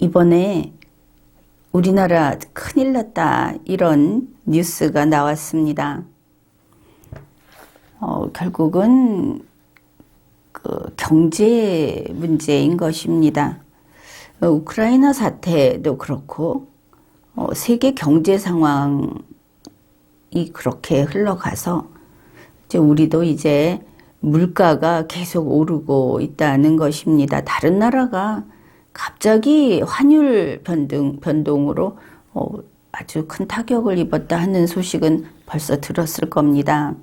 이번에 우리나라 큰일 났다 이런 뉴스가 나왔습니다. 결국은 그 경제 문제인 것입니다. 우크라이나 사태도 그렇고 세계 경제 상황이 그렇게 흘러가서 이제 우리도 이제 물가가 계속 오르고 있다는 것입니다. 다른 나라가 갑자기 환율 변동으로 아주 큰 타격을 입었다 하는 소식은 벌써 들었을 겁니다.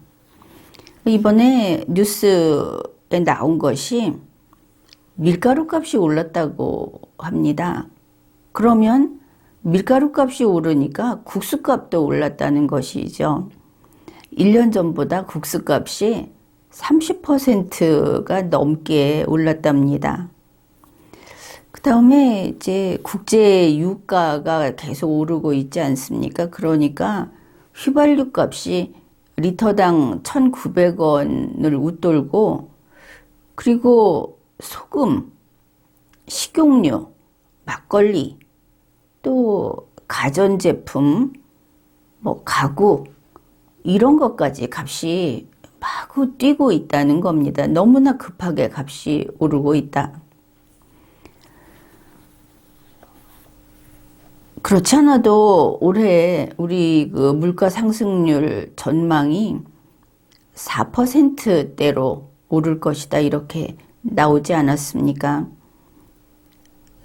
이번에 뉴스에 나온 것이 밀가루 값이 올랐다고 합니다. 그러면 밀가루 값이 오르니까 국수 값도 올랐다는 것이죠. 1년 전보다 국수 값이 30%가 넘게 올랐답니다. 그 다음에 이제 국제 유가가 계속 오르고 있지 않습니까? 그러니까 휘발유 값이 리터당 1,900원을 웃돌고, 그리고 소금, 식용유, 막걸리, 또 가전제품, 가구 이런 것까지 값이 마구 뛰고 있다는 겁니다. 너무나 급하게 값이 오르고 있다. 그렇지 않아도 올해 우리 그 물가 상승률 전망이 4%대로 오를 것이다 이렇게 나오지 않았습니까?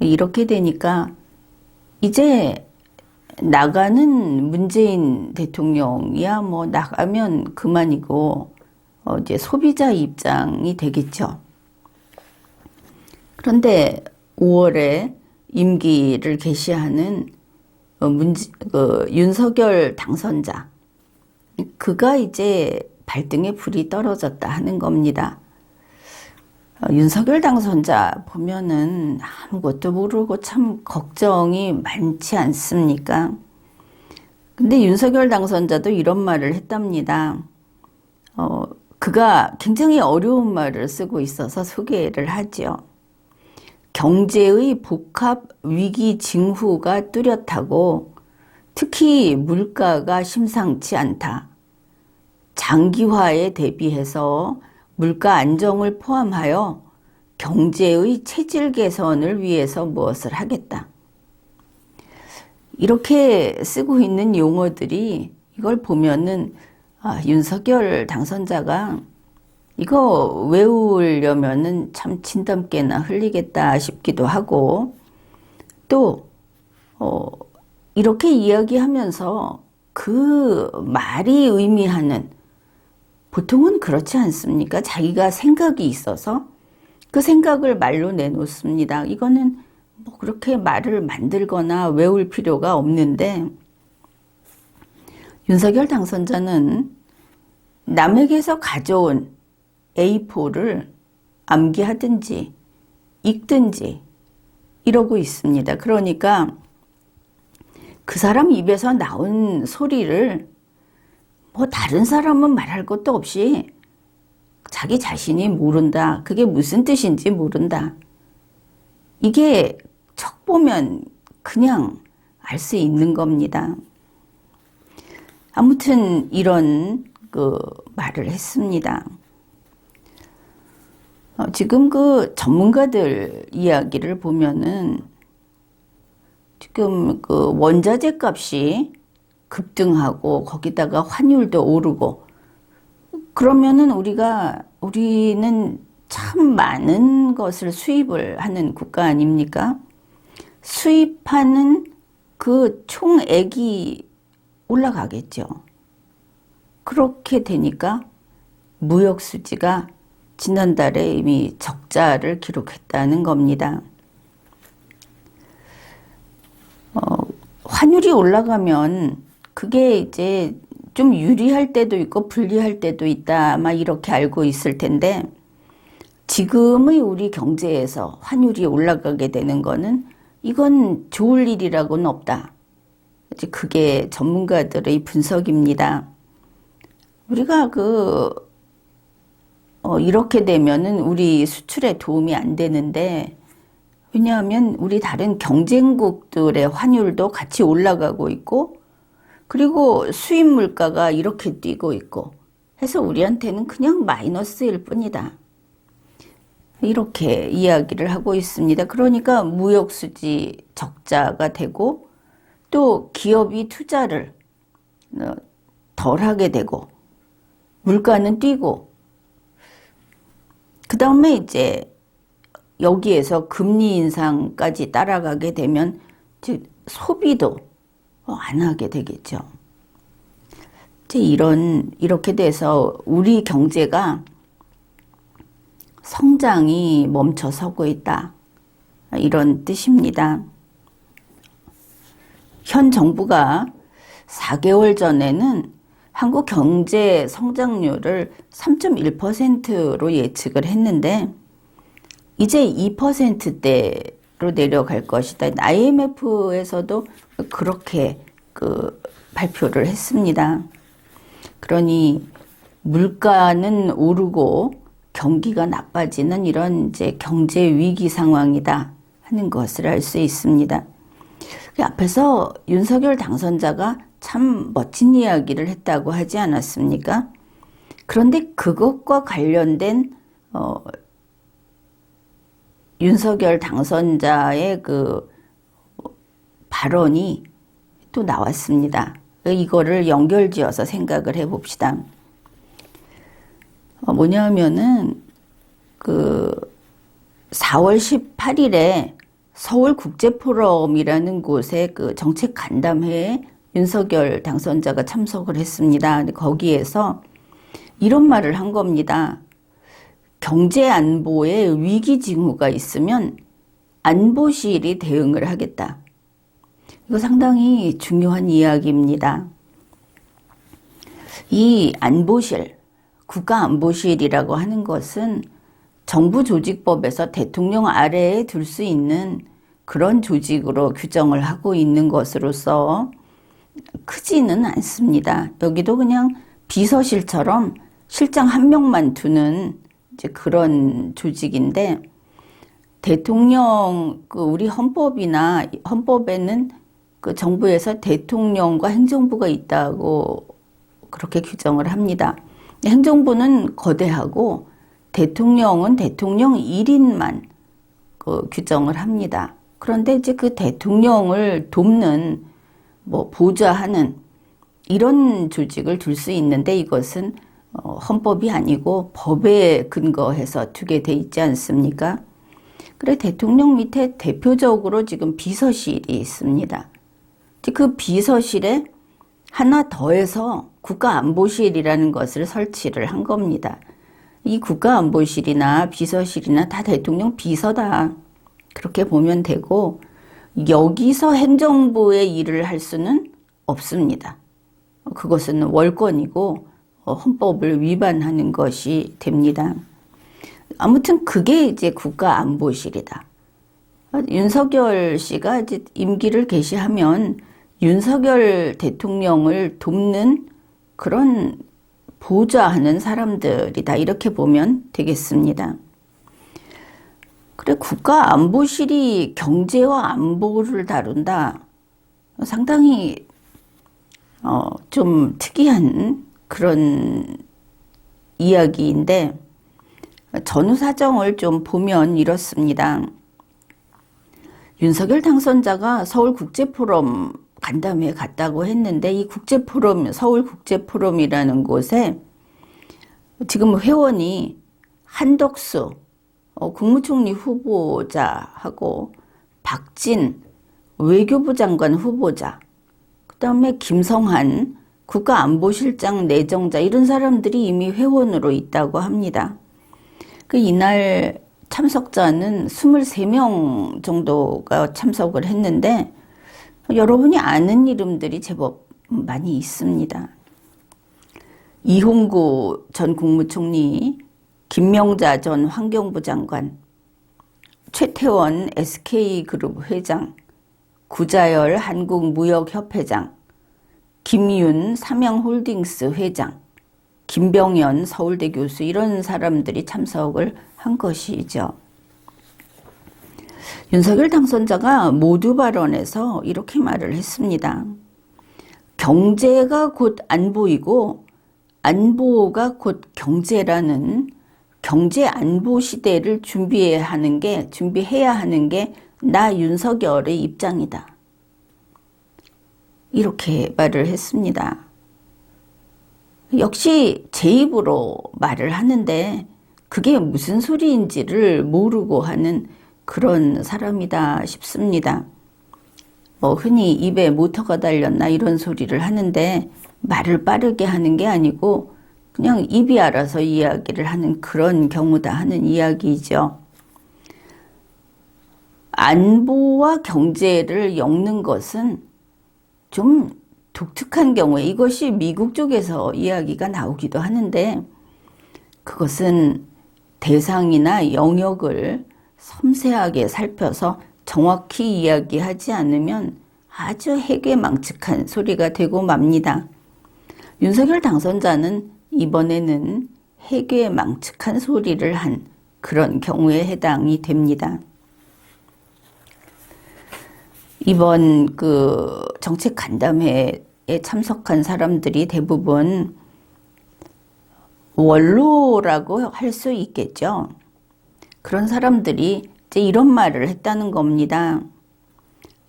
이렇게 되니까 이제 나가는 문재인 대통령이야 나가면 그만이고 이제 소비자 입장이 되겠죠. 그런데 5월에 임기를 개시하는 윤석열 당선자, 그가 이제 발등에 불이 떨어졌다 하는 겁니다. 윤석열 당선자 보면은 아무것도 모르고 참 걱정이 많지 않습니까? 근데 윤석열 당선자도 이런 말을 했답니다. 그가 굉장히 어려운 말을 쓰고 있어서 소개를 하죠. 경제의 복합 위기 징후가 뚜렷하고 특히 물가가 심상치 않다. 장기화에 대비해서 물가 안정을 포함하여 경제의 체질 개선을 위해서 무엇을 하겠다. 이렇게 쓰고 있는 용어들이 이걸 보면은 윤석열 당선자가 이거 외우려면은 참 진땀깨나 흘리겠다 싶기도 하고, 또 이렇게 이야기하면서 그 말이 의미하는, 보통은 그렇지 않습니까? 자기가 생각이 있어서 그 생각을 말로 내놓습니다. 이거는 그렇게 말을 만들거나 외울 필요가 없는데, 윤석열 당선자는 남에게서 가져온 A4를 암기하든지 읽든지 이러고 있습니다. 그러니까 그 사람 입에서 나온 소리를 다른 사람은 말할 것도 없이 자기 자신이 모른다. 그게 무슨 뜻인지 모른다. 이게 척 보면 그냥 알 수 있는 겁니다. 아무튼 이런 그 말을 했습니다. 지금 그 전문가들 이야기를 보면은 지금 그 원자재 값이 급등하고 거기다가 환율도 오르고, 그러면은 우리는 참 많은 것을 수입을 하는 국가 아닙니까? 수입하는 그 총액이 올라가겠죠. 그렇게 되니까 무역 수지가 지난달에 이미 적자를 기록했다는 겁니다. 환율이 올라가면 그게 이제 좀 유리할 때도 있고 불리할 때도 있다, 막 이렇게 알고 있을 텐데, 지금의 우리 경제에서 환율이 올라가게 되는 거는 이건 좋을 일이라고는 없다. 이제 그게 전문가들의 분석입니다. 우리가 이렇게 되면은 우리 수출에 도움이 안 되는데, 왜냐하면 우리 다른 경쟁국들의 환율도 같이 올라가고 있고, 그리고 수입 물가가 이렇게 뛰고 있고 해서 우리한테는 그냥 마이너스일 뿐이다. 이렇게 이야기를 하고 있습니다. 그러니까 무역수지 적자가 되고 또 기업이 투자를 덜 하게 되고 물가는 뛰고, 그 다음에 이제 여기에서 금리 인상까지 따라가게 되면 즉 소비도 안 하게 되겠죠. 이제 이렇게 돼서 우리 경제가 성장이 멈춰서고 있다, 이런 뜻입니다. 현 정부가 4개월 전에는 한국 경제 성장률을 3.1%로 예측을 했는데 이제 2%대로 내려갈 것이다. IMF에서도 그렇게 발표를 했습니다. 그러니 물가는 오르고 경기가 나빠지는 이런 이제 경제 위기 상황이다 하는 것을 알 수 있습니다. 앞에서 윤석열 당선자가 참 멋진 이야기를 했다고 하지 않았습니까? 그런데 그것과 관련된 윤석열 당선자의 그 발언이 또 나왔습니다. 이거를 연결지어서 생각을 해봅시다. 뭐냐면은 그 4월 18일에 서울국제포럼이라는 곳에 그 정책 간담회에 윤석열 당선자가 참석을 했습니다. 근데 거기에서 이런 말을 한 겁니다. 경제 안보에 위기 징후가 있으면 안보실이 대응을 하겠다. 이거 상당히 중요한 이야기입니다. 이 안보실, 국가안보실이라고 하는 것은 정부 조직법에서 대통령 아래에 둘 수 있는 그런 조직으로 규정을 하고 있는 것으로서 크지는 않습니다. 여기도 그냥 비서실처럼 실장 한 명만 두는 이제 그런 조직인데, 대통령, 우리 헌법이나 헌법에는 그 정부에서 대통령과 행정부가 있다고 그렇게 규정을 합니다. 행정부는 거대하고 대통령은 대통령 1인만 규정을 합니다. 그런데 이제 그 대통령을 돕는 보좌하는 이런 조직을 둘 수 있는데 이것은 헌법이 아니고 법에 근거해서 두게 돼 있지 않습니까? 그래 대통령 밑에 대표적으로 지금 비서실이 있습니다. 그 비서실에 하나 더해서 국가안보실이라는 것을 설치를 한 겁니다. 이 국가안보실이나 비서실이나 다 대통령 비서다, 그렇게 보면 되고, 여기서 행정부의 일을 할 수는 없습니다. 그것은 월권이고 헌법을 위반하는 것이 됩니다. 아무튼 그게 이제 국가안보실이다. 윤석열 씨가 이제 임기를 개시하면 윤석열 대통령을 돕는 그런 보좌하는 사람들이다, 이렇게 보면 되겠습니다. 그래, 국가안보실이 경제와 안보를 다룬다. 상당히 좀 특이한 그런 이야기인데, 전후 사정을 좀 보면 이렇습니다. 윤석열 당선자가 서울국제포럼 간담회에 갔다고 했는데, 이 국제포럼, 서울국제포럼이라는 곳에 지금 회원이 한덕수 국무총리 후보자하고 박진 외교부 장관 후보자, 그 다음에 김성한 국가안보실장 내정자, 이런 사람들이 이미 회원으로 있다고 합니다. 이날 참석자는 23명 정도가 참석을 했는데 여러분이 아는 이름들이 제법 많이 있습니다. 이홍구 전 국무총리, 김명자 전 환경부 장관, 최태원 SK그룹 회장, 구자열 한국무역협회장, 김윤 삼양홀딩스 회장, 김병연 서울대 교수, 이런 사람들이 참석을 한 것이죠. 윤석열 당선자가 모두 발언에서 이렇게 말을 했습니다. 경제가 곧 안보이고 안보가 곧 경제라는 경제 안보 시대를 준비해야 하는 게 나 윤석열의 입장이다. 이렇게 말을 했습니다. 역시 제 입으로 말을 하는데 그게 무슨 소리인지를 모르고 하는 그런 사람이다 싶습니다. 흔히 입에 모터가 달렸나 이런 소리를 하는데 말을 빠르게 하는 게 아니고 그냥 입이 알아서 이야기를 하는 그런 경우다 하는 이야기죠. 안보와 경제를 엮는 것은 좀 독특한 경우에 이것이 미국 쪽에서 이야기가 나오기도 하는데 그것은 대상이나 영역을 섬세하게 살펴서 정확히 이야기하지 않으면 아주 해괴망측한 소리가 되고 맙니다. 윤석열 당선자는 이번에는 해괴망측한 소리를 한 그런 경우에 해당이 됩니다. 이번 정책 간담회에 참석한 사람들이 대부분 원로라고 할 수 있겠죠. 그런 사람들이 이제 이런 말을 했다는 겁니다.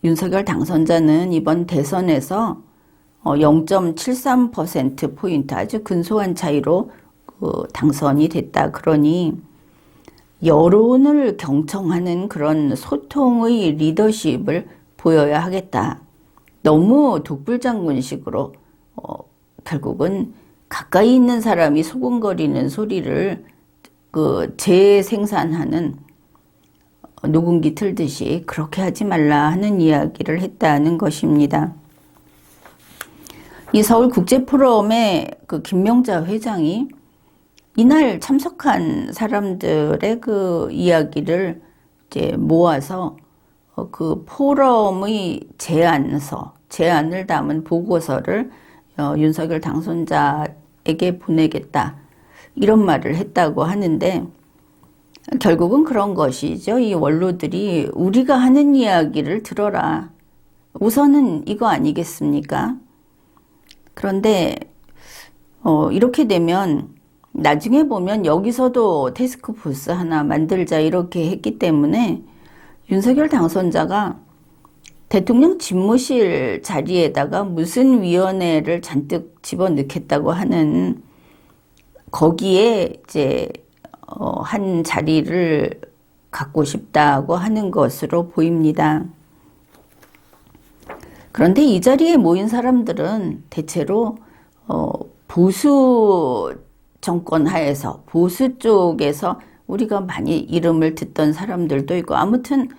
윤석열 당선자는 이번 대선에서 0.73%포인트 아주 근소한 차이로 당선이 됐다. 그러니 여론을 경청하는 그런 소통의 리더십을 보여야 하겠다. 너무 독불장군식으로 결국은 가까이 있는 사람이 소곤거리는 소리를 재생산하는 녹음기 틀듯이 그렇게 하지 말라 하는 이야기를 했다는 것입니다. 이 서울국제포럼의 김명자 회장이 이날 참석한 사람들의 이야기를 이제 모아서 포럼의 제안을 담은 보고서를 윤석열 당선자에게 보내겠다 이런 말을 했다고 하는데 결국은 그런 것이죠. 이 원로들이 우리가 하는 이야기를 들어라. 우선은 이거 아니겠습니까? 그런데 이렇게 되면 나중에 보면 여기서도 태스크포스 하나 만들자 이렇게 했기 때문에 윤석열 당선자가 대통령 집무실 자리에다가 무슨 위원회를 잔뜩 집어넣겠다고 하는 거기에 이제 한 자리를 갖고 싶다고 하는 것으로 보입니다. 그런데 이 자리에 모인 사람들은 대체로 보수 정권 하에서 보수 쪽에서 우리가 많이 이름을 듣던 사람들도 있고 아무튼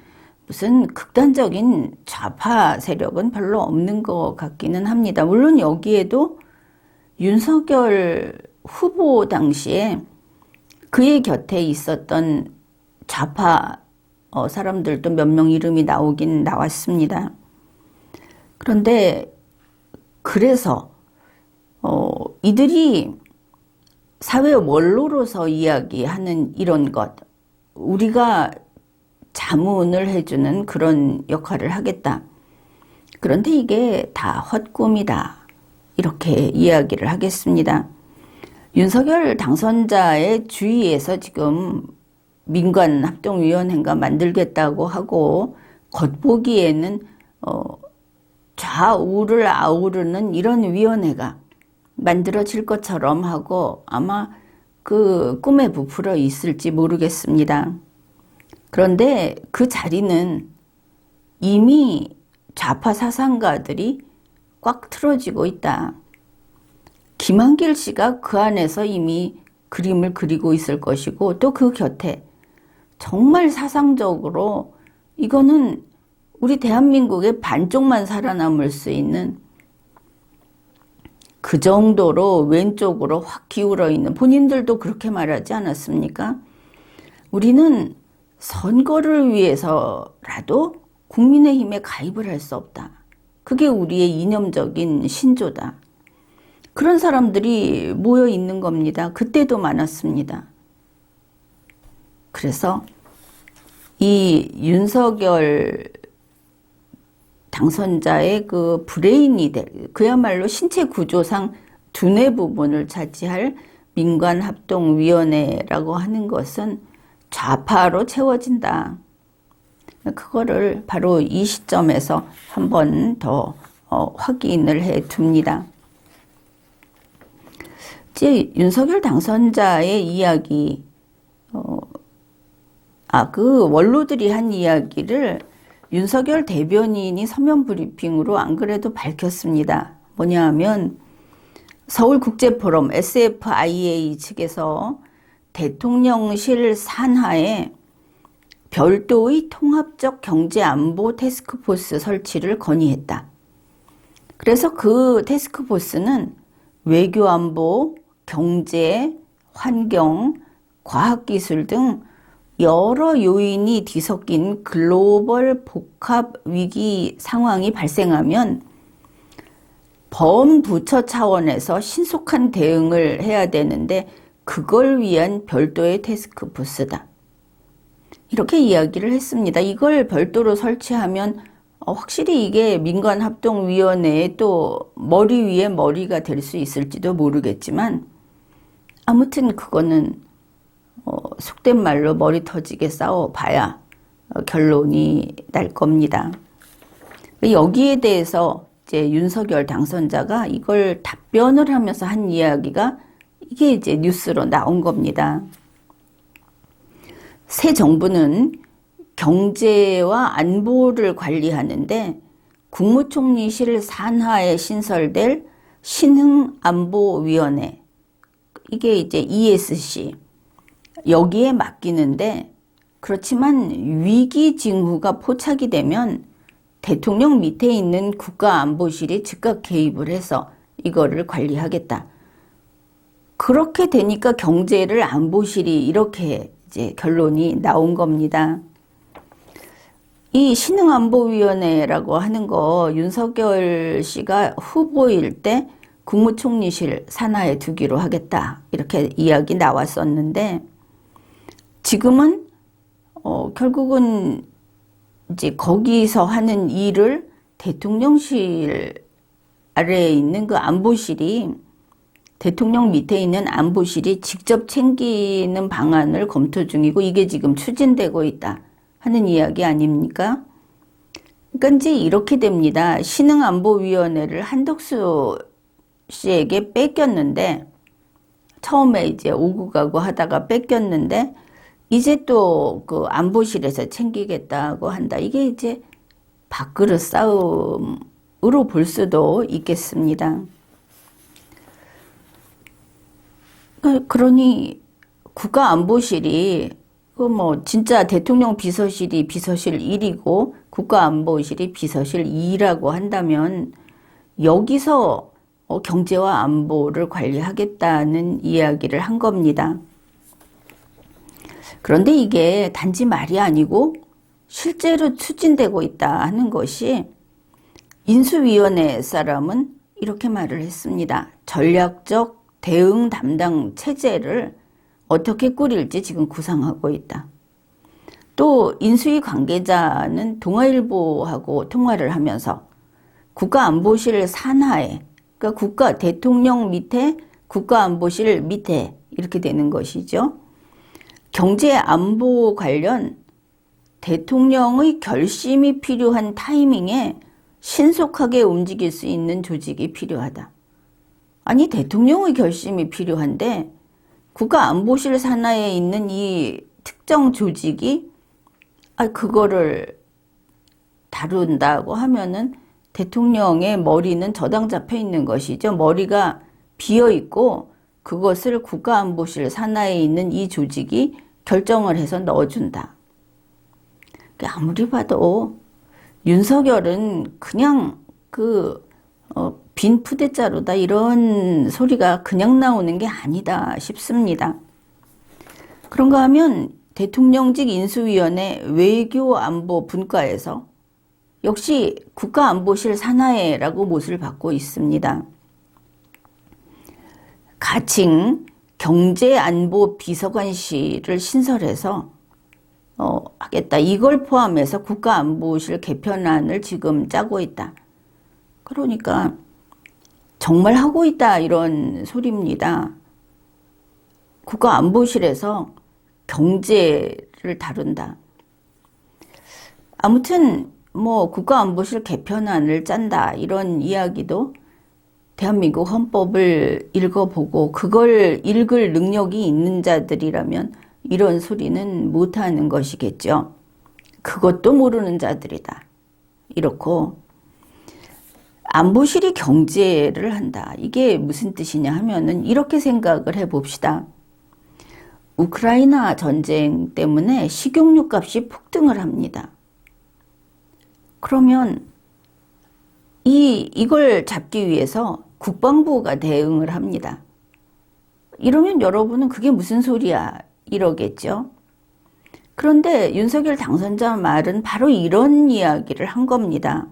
무슨 극단적인 좌파 세력은 별로 없는 것 같기는 합니다. 물론 여기에도 윤석열 후보 당시에 그의 곁에 있었던 좌파 사람들도 몇 명 이름이 나오긴 나왔습니다. 그런데 그래서 이들이 사회 원로로서 이야기하는 이런 것, 우리가 자문을 해주는 그런 역할을 하겠다. 그런데 이게 다 헛꿈이다. 이렇게 이야기를 하겠습니다. 윤석열 당선자의 주위에서 지금 민관합동위원회가 만들겠다고 하고 겉보기에는 좌우를 아우르는 이런 위원회가 만들어질 것처럼 하고 아마 꿈에 부풀어 있을지 모르겠습니다. 그런데 그 자리는 이미 좌파 사상가들이 꽉 틀어지고 있다. 김한길 씨가 그 안에서 이미 그림을 그리고 있을 것이고 또 그 곁에 정말 사상적으로 이거는 우리 대한민국의 반쪽만 살아남을 수 있는 그 정도로 왼쪽으로 확 기울어 있는, 본인들도 그렇게 말하지 않았습니까? 우리는 선거를 위해서라도 국민의힘에 가입을 할 수 없다. 그게 우리의 이념적인 신조다. 그런 사람들이 모여 있는 겁니다. 그때도 많았습니다. 그래서 이 윤석열 당선자의 그 브레인이 그야말로 신체 구조상 두뇌 부분을 차지할 민관합동위원회라고 하는 것은 좌파로 채워진다. 그거를 바로 이 시점에서 한 번 더 확인을 해 둡니다. 이제 윤석열 당선자의 이야기, 그 원로들이 한 이야기를 윤석열 대변인이 서면 브리핑으로 안 그래도 밝혔습니다. 뭐냐 하면 서울국제포럼 SFIA 측에서 대통령실 산하에 별도의 통합적 경제안보 태스크포스 설치를 건의했다. 그래서 그 태스크포스는 외교안보, 경제, 환경, 과학기술 등 여러 요인이 뒤섞인 글로벌 복합 위기 상황이 발생하면 범부처 차원에서 신속한 대응을 해야 되는데 그걸 위한 별도의 태스크포스다. 이렇게 이야기를 했습니다. 이걸 별도로 설치하면 확실히 이게 민관합동위원회의 또 머리 위에 머리가 될 수 있을지도 모르겠지만 아무튼 그거는 속된 말로 머리 터지게 싸워봐야 결론이 날 겁니다. 여기에 대해서 이제 윤석열 당선자가 이걸 답변을 하면서 한 이야기가 이게 이제 뉴스로 나온 겁니다. 새 정부는 경제와 안보를 관리하는데 국무총리실 산하에 신설될 신흥안보위원회, 이게 이제 ESC, 여기에 맡기는데, 그렇지만 위기 징후가 포착이 되면 대통령 밑에 있는 국가안보실이 즉각 개입을 해서 이거를 관리하겠다. 그렇게 되니까 경제를 안보실이 이렇게 이제 결론이 나온 겁니다. 이 신흥안보위원회라고 하는 거 윤석열 씨가 후보일 때 국무총리실 산하에 두기로 하겠다. 이렇게 이야기 나왔었는데 지금은 결국은 이제 거기서 하는 일을 대통령실 아래에 있는 그 안보실이 대통령 밑에 있는 안보실이 직접 챙기는 방안을 검토 중이고 이게 지금 추진되고 있다 하는 이야기 아닙니까? 그러니까 이제 이렇게 됩니다. 신흥안보위원회를 한덕수 씨에게 뺏겼는데 처음에 이제 오고 가고 하다가 뺏겼는데 이제 또 그 안보실에서 챙기겠다고 한다. 이게 이제 밥그릇 싸움으로 볼 수도 있겠습니다. 그러니 국가안보실이 진짜 대통령 비서실이 비서실 1이고 국가안보실이 비서실 2라고 한다면 여기서 경제와 안보를 관리하겠다는 이야기를 한 겁니다. 그런데 이게 단지 말이 아니고 실제로 추진되고 있다 하는 것이 인수위원회 사람은 이렇게 말을 했습니다. 전략적 대응 담당 체제를 어떻게 꾸릴지 지금 구상하고 있다. 또 인수위 관계자는 동아일보하고 통화를 하면서 국가안보실 산하에, 그러니까 대통령 밑에 국가안보실 밑에 이렇게 되는 것이죠. 경제안보 관련 대통령의 결심이 필요한 타이밍에 신속하게 움직일 수 있는 조직이 필요하다. 아니 대통령의 결심이 필요한데 국가안보실 산하에 있는 이 특정 조직이 그거를 다룬다고 하면은 대통령의 머리는 저당 잡혀 있는 것이죠. 머리가 비어 있고 그것을 국가안보실 산하에 있는 이 조직이 결정을 해서 넣어준다. 아무리 봐도 윤석열은 그냥 빈 푸대자루다 이런 소리가 그냥 나오는 게 아니다 싶습니다. 그런가 하면 대통령직 인수위원회 외교안보 분과에서 역시 국가안보실 산하에라고 못을 받고 있습니다. 가칭 경제안보 비서관실을 신설해서 하겠다. 이걸 포함해서 국가안보실 개편안을 지금 짜고 있다. 그러니까 정말 하고 있다 이런 소리입니다. 국가안보실에서 경제를 다룬다. 아무튼 뭐 국가안보실 개편안을 짠다 이런 이야기도 대한민국 헌법을 읽어보고 그걸 읽을 능력이 있는 자들이라면 이런 소리는 못하는 것이겠죠. 그것도 모르는 자들이다. 이렇고 안보실이 경제를 한다. 이게 무슨 뜻이냐 하면은 이렇게 생각을 해봅시다. 우크라이나 전쟁 때문에 식용유 값이 폭등을 합니다. 그러면 이걸 잡기 위해서 국방부가 대응을 합니다. 이러면 여러분은 그게 무슨 소리야? 이러겠죠. 그런데 윤석열 당선자 말은 바로 이런 이야기를 한 겁니다.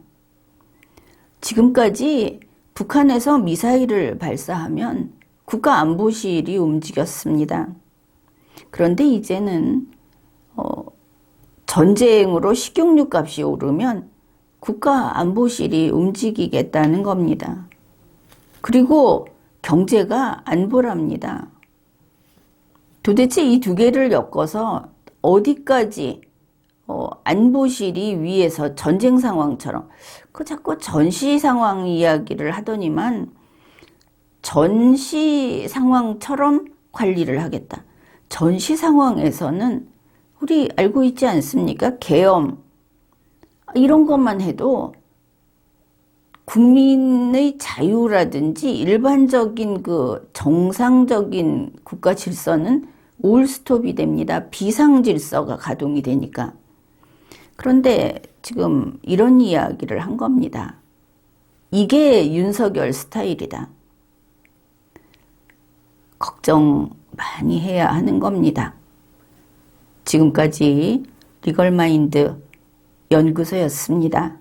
지금까지 북한에서 미사일을 발사하면 국가안보실이 움직였습니다. 그런데 이제는 전쟁으로 식용유 값이 오르면 국가안보실이 움직이겠다는 겁니다. 그리고 경제가 안보랍니다. 도대체 이 두 개를 엮어서 어디까지 안보실이 위에서 전쟁 상황처럼 자꾸 전시 상황 이야기를 하더니만 전시 상황처럼 관리를 하겠다. 전시 상황에서는 우리 알고 있지 않습니까? 계엄 이런 것만 해도 국민의 자유라든지 일반적인 그 정상적인 국가 질서는 올 스톱이 됩니다. 비상 질서가 가동이 되니까. 그런데 지금 이런 이야기를 한 겁니다. 이게 윤석열 스타일이다. 걱정 많이 해야 하는 겁니다. 지금까지 리걸마인드 연구소였습니다.